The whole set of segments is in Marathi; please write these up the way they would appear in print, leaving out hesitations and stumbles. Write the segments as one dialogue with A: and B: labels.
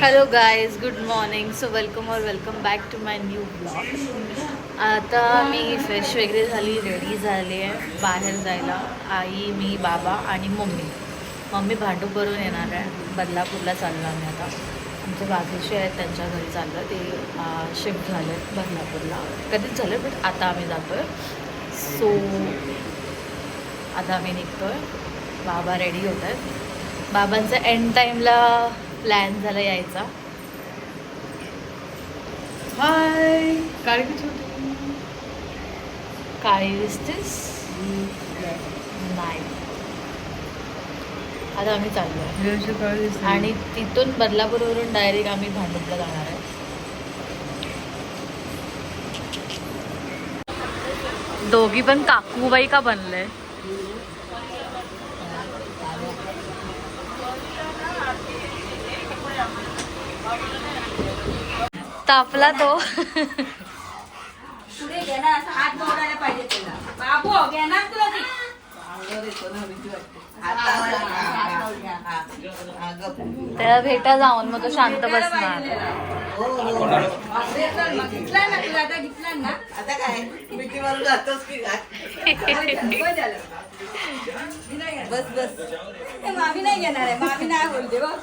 A: Hello guys, good morning. So welcome back to my new blog. आता मी फ्रेश वगैरे झाली, रेडी झाली आहे बाहेर जायला. आई, मी, बाबा आणि मम्मी भांडूप भरून येणार आहे. बदलापूरला चाललो आम्ही आता. आमचे बाजूचे आहेत त्यांच्या घरी चाललं. ते शिफ्ट झाले आहेत बदलापूरला. कधीच झाले बट आता आम्ही जातो आहे. सो आता आम्ही निघतो आहे. बाबा रेडी होत आहेत. बाबांचा एंड टाईमला प्लॅन झाला यायचा. हाय, काळी किती होती? काळी दिसतेस? नाही. आता आम्ही चाललो आणि तिथून बदलापूरवरून डायरेक्ट आम्ही भांडुपला जाणार आहे. दोघी पण काकूबाई का बनले? तापला तो.
B: पुढे घे ना, असं हात जोडायला पाहिजे तुला. बाबू घे ना तुला ती.
A: त्याला भेटा जाऊन मग तो शांत बसणार.
B: घेतला ना तुला, आता घेतला ना. आता काय मिठीवर जातोस की काय? बस बस. मामी नाही घेणार आहे, मामी नाही बोलते बघ.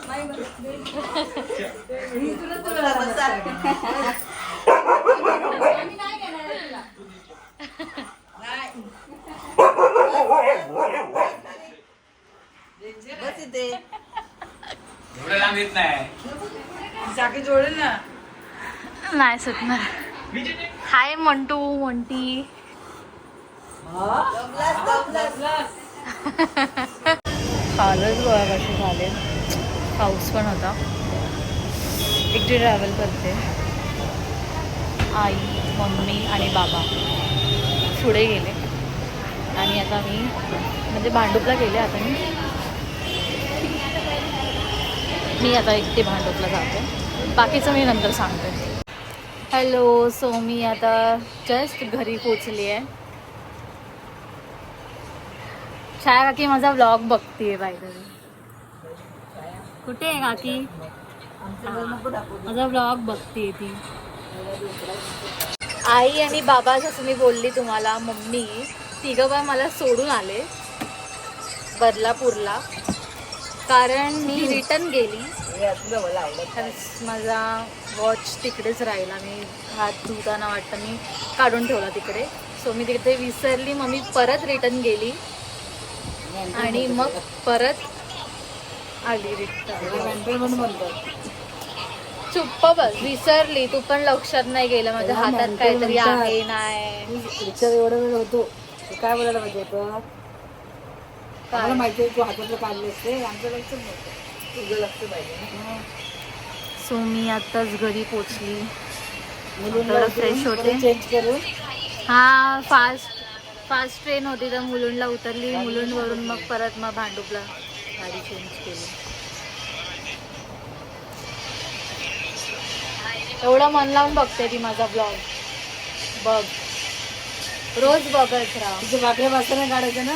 B: तुला बसा. मामी नाही घेणार आहे तुला. बस इथे.
C: एवढं लांब येत नाही.
B: चाकी जोडेल ना.
A: नाही सुटणार. हाय मंटू, मंटी. कालच गोवा कसे झाले. पाऊस पण होता. एकटी ट्रॅव्हल करते. आई, मम्मी आणि बाबा पुढे गेले आणि आता मी म्हणजे भांडुपला गेले. आता मी आता एकटी भांडुपला जाते. बाकीचं मी नंतर सांगते. हॅलो. सो मी आता जस्ट घरी पोचली आहे. छाया काकी माझा व्लॉग बघतीये बाहेर. कुठे आहे काकी? माझा व्लॉग बघतीये ती. आई आणि बाबा, जसं मी बोलली तुम्हाला, मम्मी तिघं पण मला सोडून आले बदलापूरला. कारण मी रिटर्न गेली. माझा वॉच तिकडेच राहिला. मी हात धुताना वाटतं मी काढून ठेवला तिकडे. सो मी तिकडे विसरली. मग मी परत रिटर्न गेली आणि मग परत आली रिटर्न. चुप्प बस, विसरली. तू पण लक्षात नाही गेलं. माझ्या हातात काहीतरी आहे. नाही
B: रिक्षा एवढा वेळ होतो, काय बोलायला पाहिजे होतं? काय माहिती आहे, तू हातातलं काढले असते. आमचं लक्ष नव्हतं, तुझं लक्ष पाहिजे.
A: सो मी आत्ताच घरी पोचली.
B: मुलींना
A: फ्रेश होते.
B: चेंज करून
A: हा, फास्ट ट्रेन होती तर मुलुंडला उतरली. मुलुंडवरून मग परत भांडुपला गाडी चेंज केली. एवढं मन लावून बघते ती माझा ब्लॉग. बघ, रोज बघत राहा.
B: तुझं भाकऱ्या वाजताना काढायचं ना.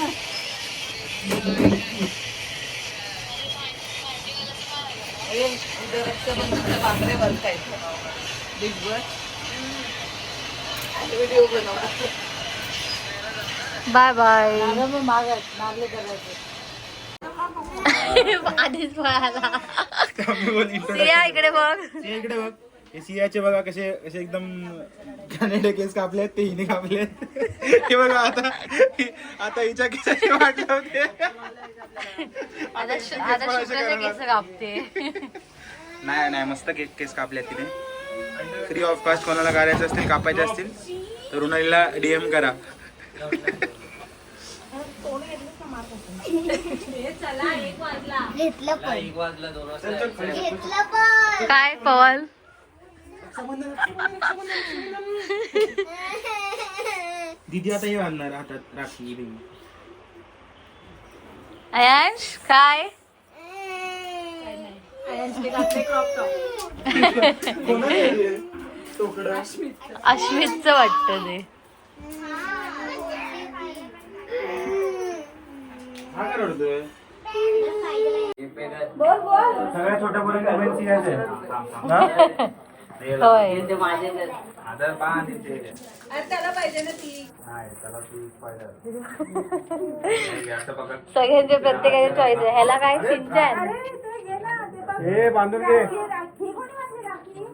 A: Bye bye.
B: मागले करायचं.
A: आधीच पळाला. इकडे बघ.
D: इकडे बघ. हे सियाचे बघा कसे कसे एकदम कॅनेडे केस कापले ते हिने कापले. हे बघा आता हिच्या केसाची वाट लावते.
A: आता शुक्राचे केस कापते.
D: नाही मस्त केस कापले तिने. फ्री ऑफ कॉस्ट कोणाला करायचं असतील, कापायचे असतील तर रुणालीला DM करा.
A: काय पवल?
D: दीदी आता हे आणणार हातात राखी.
A: अयांश काय? अश्मितचं वाटतं ते.
D: हा काय रडतोय?
B: बोल बोल.
D: सगळ्या छोट्या पोरांना मोबाईल सियाच आहे. हा?
A: होय
C: आता बांध इथे.
B: अरे त्याला पाहिजे ना ती.
C: नाही, त्याला ती पाहिजे. असं पकड.
A: सगळ्यांचे प्रत्येकाचे चॉईस आहे. ह्याला काय सिंचन
B: अरे ते घे ना, ते बघ.
D: हे बांधून घे.
B: राखी कोणी बांधली राखी?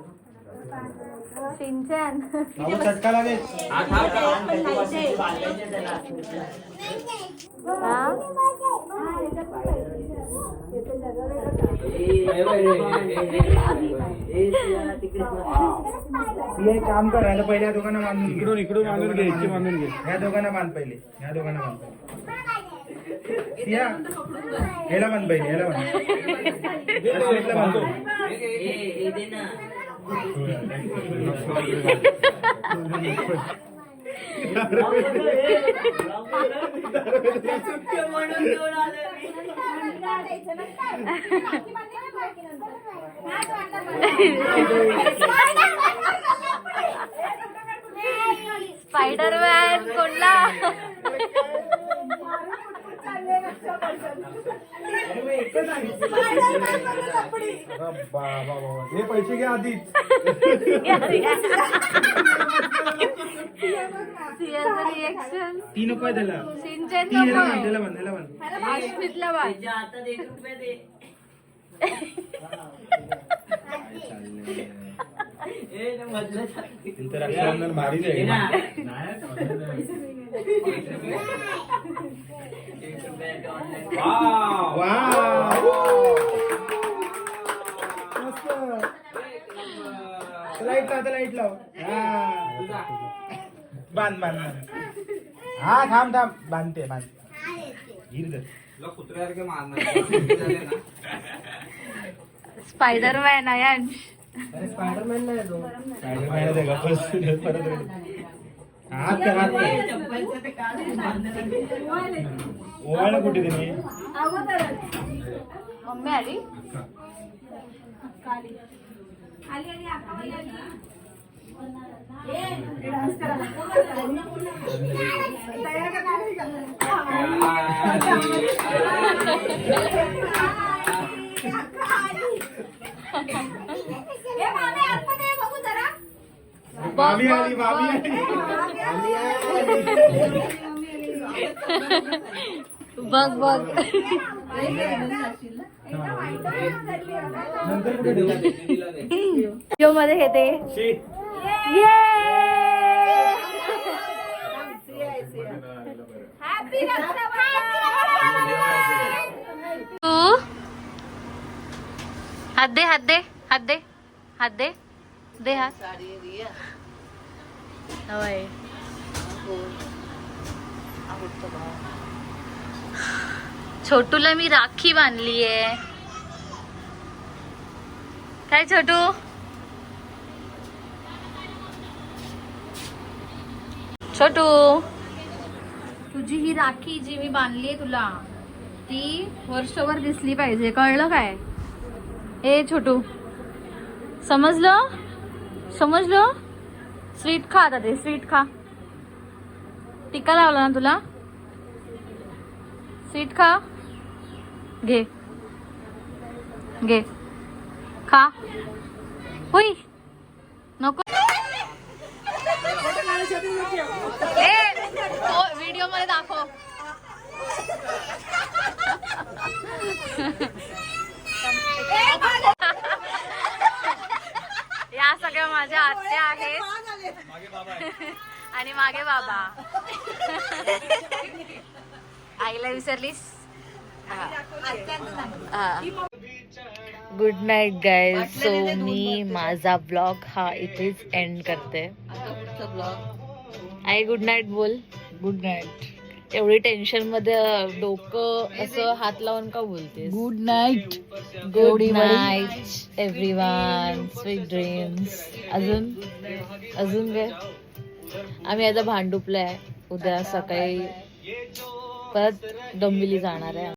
A: सिंचन
D: बाबू चटका लागेल.
C: हा, थांब, थांब.
A: हा
D: हे एक काम कर, याला पहिले या दोघांना बांधून इकडून बांधून घे. इथे बांधून घे. ह्या दोघांना बांध पहिले. ह्या दोघांना बांध पहिले. सिया, ह्याला बांध पहिले. ह्याला बांध. अस्मितला बांधतो.
A: स्पायडरमॅन कोणला
D: हे पैसे घ्या आधीच.
A: रिएक्शन
D: ती नको आहे त्याला.
A: सिंचन
D: ती ह्याला बांध,
A: नको
D: ह्याला बांध, ह्याला बांध.
A: अश्मितला बांध.
D: तुमचं रक्षाबंधन भारीच आहे.
C: वाव.
D: वाव. मस्त. लाईट लाव. हा. बांध. हा थांब बांधते. गिर दे.
C: तुला कुत्र्यासारखे मारणार.
A: स्पायडरमॅन आयांश
D: स्पायडरमॅन नाही तो. स्पायडरमॅन आहे का? परत हात कर. ओवाळलं कुठे तिने?
A: मम्मी आली
D: मामी आली.
A: बघ
D: नंतर कुठे देऊ?
A: व्हिडिओ मध्ये घेते तू हात दे दे हात हवाय छोटूला मी राखी बांधली आहे. काय छोटू तुझी ही राखी जी मी बांधली आहे तुला ती वर्षभर दिसली पाहिजे. कळलं काय? ए छोटू समजलं? स्वीट खा. आता ते स्वीट खा. टिक्का लावला ना तुला? स्वीट खा. घे खा. होई नको. व्हिडिओ मध्ये दाखव. या सगळ्या माझ्या आत्या आहेत आणि मागे बाबा. आईला विसरलीस? Good night guys. सो मी माझा ब्लॉग हा इथेच एंड करते. आई गुड नाईट बोल. Good night. एवढी टेन्शन मध्ये डोकं असं हात लावून का बोलतेस? Good night everyone. Sweet dreams. अजून काय? आम्ही आता भांडुपला आहे. उद्या सकाळी परत डोंबिवली जाणार आहे.